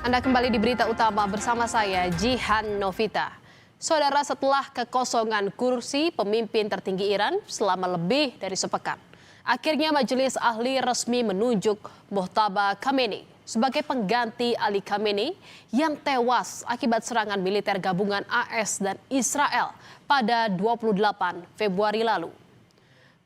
Anda kembali di berita utama bersama saya, Jihan Novita. Saudara, setelah kekosongan kursi pemimpin tertinggi Iran selama lebih dari sepekan, akhirnya Majelis Ahli resmi menunjuk Mojtaba Khamenei sebagai pengganti Ali Khamenei yang tewas akibat serangan militer gabungan AS dan Israel pada 28 Februari lalu.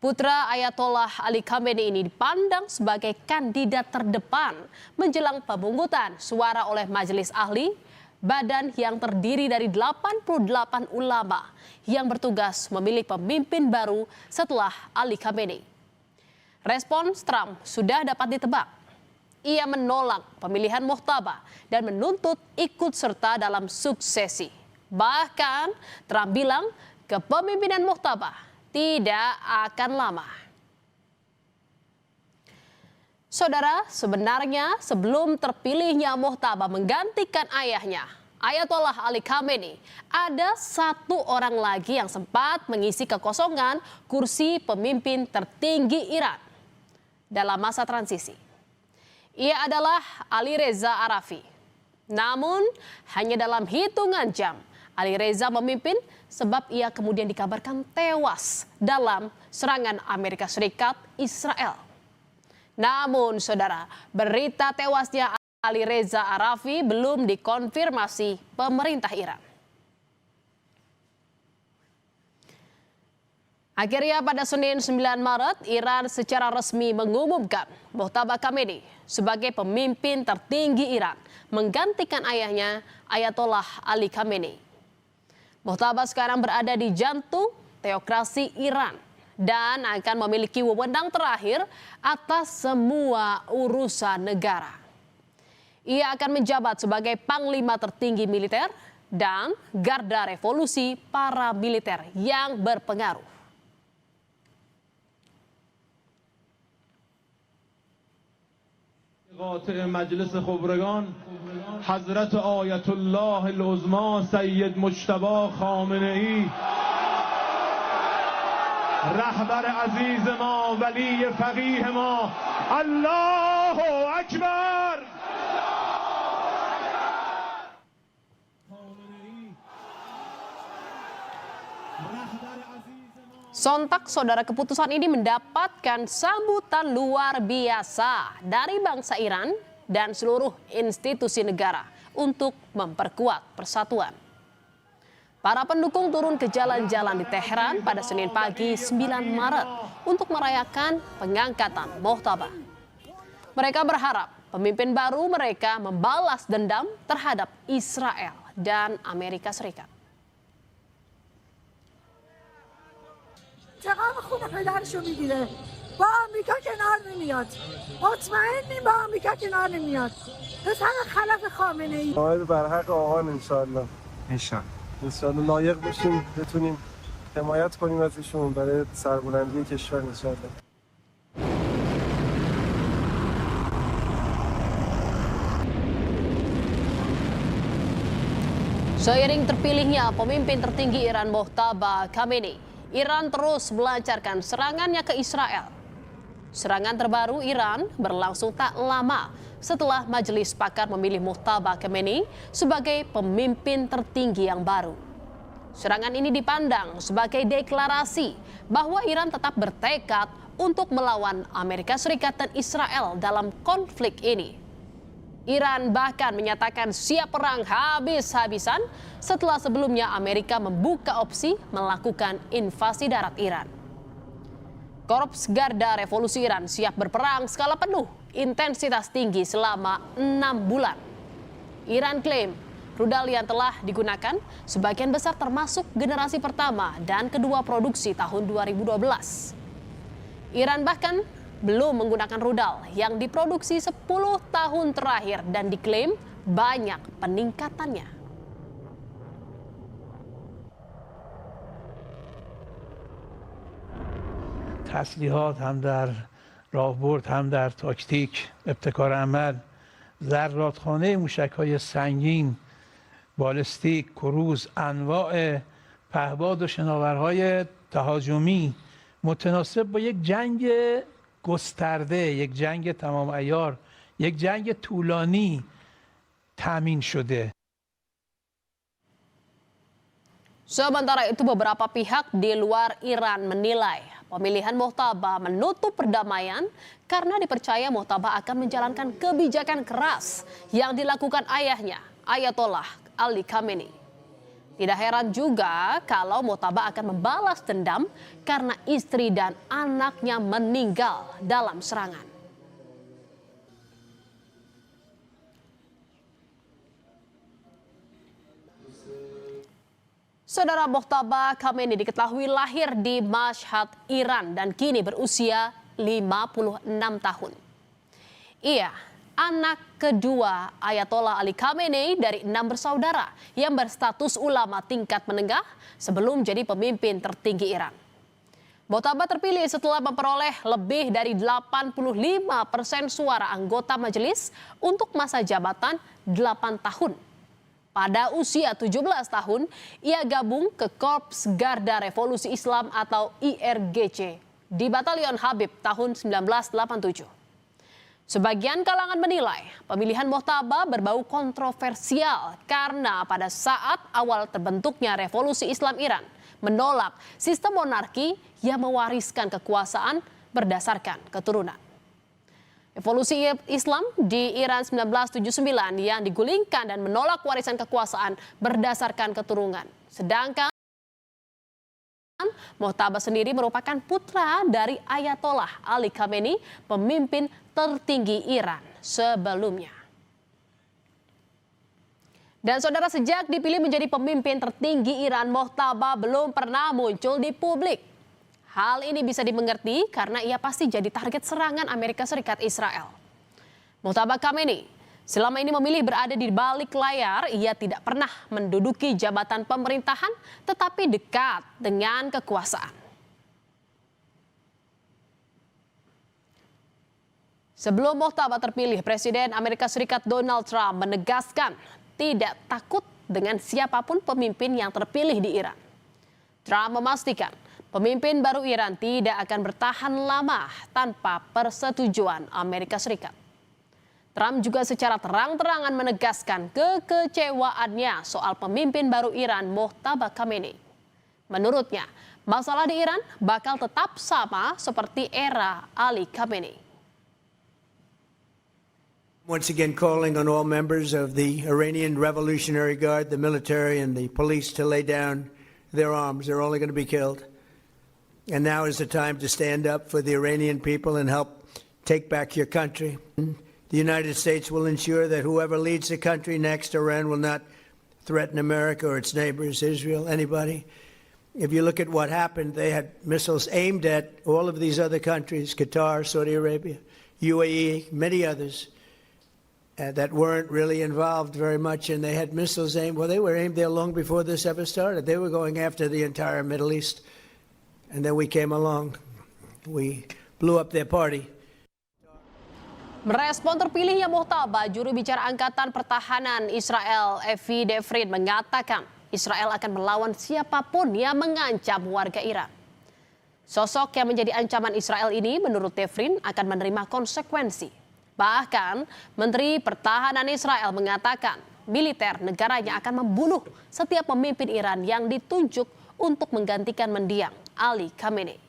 Putra Ayatollah Ali Khamenei ini dipandang sebagai kandidat terdepan menjelang pemungutan suara oleh Majelis Ahli, badan yang terdiri dari 88 ulama yang bertugas memilih pemimpin baru setelah Ali Khamenei. Respons Trump sudah dapat ditebak. Ia menolak pemilihan Mojtaba dan menuntut ikut serta dalam suksesi. Bahkan Trump bilang kepemimpinan Mojtaba tidak akan lama. Saudara, sebenarnya sebelum terpilihnya Mojtaba menggantikan ayahnya, Ayatollah Ali Khamenei, ada satu orang lagi yang sempat mengisi kekosongan kursi pemimpin tertinggi Iran dalam masa transisi. Ia adalah Ali Reza Arafi. Namun, hanya dalam hitungan jam, Ali Reza memimpin sebab ia kemudian dikabarkan tewas dalam serangan Amerika Serikat Israel. Namun saudara, berita tewasnya Ali Reza Arafi belum dikonfirmasi pemerintah Iran. Akhirnya pada Senin 9 Maret, Iran secara resmi mengumumkan Mojtaba Khamenei sebagai pemimpin tertinggi Iran menggantikan ayahnya Ayatollah Ali Khamenei. Mojtaba sekarang berada di jantung teokrasi Iran dan akan memiliki wewenang terakhir atas semua urusan negara. Ia akan menjabat sebagai panglima tertinggi militer dan garda revolusi paramiliter yang berpengaruh. قاطع مجلس خبرگان حضرت آیت الله العظما سید مجتبی خامنه‌ای رهبر عزیز ما ولی فقیه ما الله اکبر. Sontak saudara, keputusan ini mendapatkan sambutan luar biasa dari bangsa Iran dan seluruh institusi negara untuk memperkuat persatuan. Para pendukung turun ke jalan-jalan di Teheran pada Senin pagi 9 Maret untuk merayakan pengangkatan Mojtaba. Mereka berharap pemimpin baru mereka membalas dendam terhadap Israel dan Amerika Serikat. چقدر خوب پدرشو میگیره با آمریکا کنار نمیاد مطمئنیم با آمریکا کنار نمیاد پسر خلف خامنه ای آمد بر حق آقان انشالله انشالله لایق بشیم بتونیم حمایت کنیم ازشون برای سربلندی کشور انشالله. Seiring terpilihnya pemimpin tertinggi Iran Mojtaba Khamenei, Iran terus melancarkan serangannya ke Israel. Serangan terbaru Iran berlangsung tak lama setelah majelis pakar memilih Mojtaba Khamenei sebagai pemimpin tertinggi yang baru. Serangan ini dipandang sebagai deklarasi bahwa Iran tetap bertekad untuk melawan Amerika Serikat dan Israel dalam konflik ini. Iran bahkan menyatakan siap perang habis-habisan setelah sebelumnya Amerika membuka opsi melakukan invasi darat Iran. Korps Garda Revolusi Iran siap berperang skala penuh, intensitas tinggi selama 6 bulan. Iran klaim rudal yang telah digunakan sebagian besar termasuk generasi pertama dan kedua produksi tahun 2012. Iran bahkan belum menggunakan rudal yang diproduksi 10 tahun terakhir dan diklaim banyak peningkatannya. تسلیحات هم در راهبرد هم در تاکتیک ابتکار عمل ذراتخانه موشک‌های سنگین بالستیک کروز انواع پهباد و شناورهای تهاجمی متناسب با یک جنگ گسترده، یک جنگ تمام عیار، یک جنگ طولانی تأمین شده. Sementara itu beberapa pihak di luar Iran menilai pemilihan Mojtaba menutup perdamaian karena dipercaya Mojtaba akan menjalankan kebijakan keras yang dilakukan ayahnya, Ayatollah Ali Khamenei. Tidak heran juga kalau Mojtaba akan membalas dendam karena istri dan anaknya meninggal dalam serangan. Saudara, Mojtaba Khamenei diketahui lahir di Mashhad, Iran dan kini berusia 56 tahun. Ia anak kedua Ayatollah Ali Khamenei dari 6 bersaudara yang berstatus ulama tingkat menengah sebelum jadi pemimpin tertinggi Iran. Mojtaba terpilih setelah memperoleh lebih dari 85% suara anggota majelis untuk masa jabatan 8 tahun. Pada usia 17 tahun, ia gabung ke Korps Garda Revolusi Islam atau IRGC di Batalion Habib tahun 1987. Sebagian kalangan menilai pemilihan Mojtaba berbau kontroversial karena pada saat awal terbentuknya Revolusi Islam Iran menolak sistem monarki yang mewariskan kekuasaan berdasarkan keturunan. Revolusi Islam di Iran 1979 yang digulingkan dan menolak warisan kekuasaan berdasarkan keturunan. Sedangkan Mojtaba sendiri merupakan putra dari Ayatollah Ali Khamenei, pemimpin tertinggi Iran sebelumnya. Dan saudara, sejak dipilih menjadi pemimpin tertinggi Iran, Mojtaba belum pernah muncul di publik. Hal ini bisa dimengerti karena ia pasti jadi target serangan Amerika Serikat Israel. Mojtaba Khamenei selama ini memilih berada di balik layar. Ia tidak pernah menduduki jabatan pemerintahan tetapi dekat dengan kekuasaan. Sebelum Mojtaba terpilih, Presiden Amerika Serikat Donald Trump menegaskan tidak takut dengan siapapun pemimpin yang terpilih di Iran. Trump memastikan pemimpin baru Iran tidak akan bertahan lama tanpa persetujuan Amerika Serikat. Trump juga secara terang-terangan menegaskan kekecewaannya soal pemimpin baru Iran, Mojtaba Khamenei. Menurutnya, masalah di Iran bakal tetap sama seperti era Ali Khamenei. Once again calling on all members of the Iranian Revolutionary Guard, the military and the police to lay down their arms. They're only going to be killed. And now is the time to stand up for the Iranian people and help take back your country. The United States will ensure that whoever leads the country next, Iran will not threaten America or its neighbors, Israel, anybody. If you look at what happened, they had missiles aimed at all of these other countries, Qatar, Saudi Arabia, UAE, many others, that weren't really involved very much, and they had missiles aimed. Well, they were aimed there long before this ever started. They were going after the entire Middle East. And then we came along. We blew up their party. Merespon terpilihnya Mojtaba, juru bicara Angkatan Pertahanan Israel, Evi Devrin, mengatakan Israel akan melawan siapapun yang mengancam warga Iran. Sosok yang menjadi ancaman Israel ini menurut Devrin akan menerima konsekuensi. Bahkan Menteri Pertahanan Israel mengatakan militer negaranya akan membunuh setiap pemimpin Iran yang ditunjuk untuk menggantikan mendiang Ali Khamenei.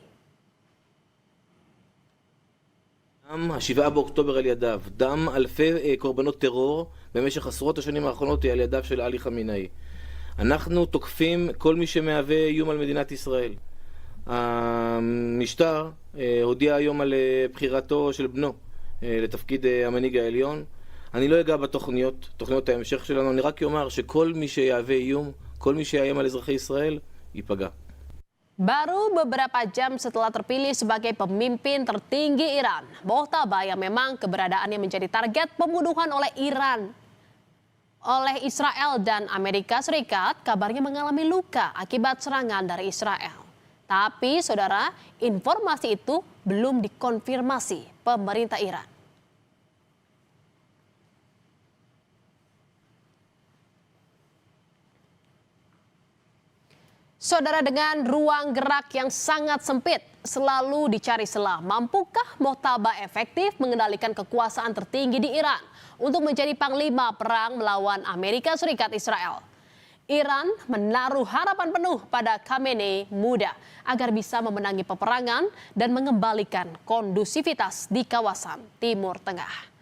ה-7 באוקטובר על ידיו, דם אלפי קורבנות טרור במשך עשרות השנים האחרונות על ידיו של עלי חמינאי. אנחנו תוקפים כל מי שמהווה איום על מדינת ישראל. המשטר הודיע היום על בחירתו של בנו לתפקיד המנהיג העליון. אני לא אגע בתוכניות, תוכניות ההמשך שלנו, אני רק אומר שכל מי שיהווה איום, כל מי שיאיים על אזרחי ישראל, ייפגע. Baru beberapa jam setelah terpilih sebagai pemimpin tertinggi Iran, Mojtaba yang memang keberadaannya menjadi target pembunuhan oleh Israel dan Amerika Serikat, kabarnya mengalami luka akibat serangan dari Israel. Tapi saudara, informasi itu belum dikonfirmasi pemerintah Iran. Saudara, dengan ruang gerak yang sangat sempit, selalu dicari celah. Mampukah Mojtaba efektif mengendalikan kekuasaan tertinggi di Iran untuk menjadi panglima perang melawan Amerika Serikat Israel? Iran menaruh harapan penuh pada Khamenei muda agar bisa memenangi peperangan dan mengembalikan kondusivitas di kawasan Timur Tengah.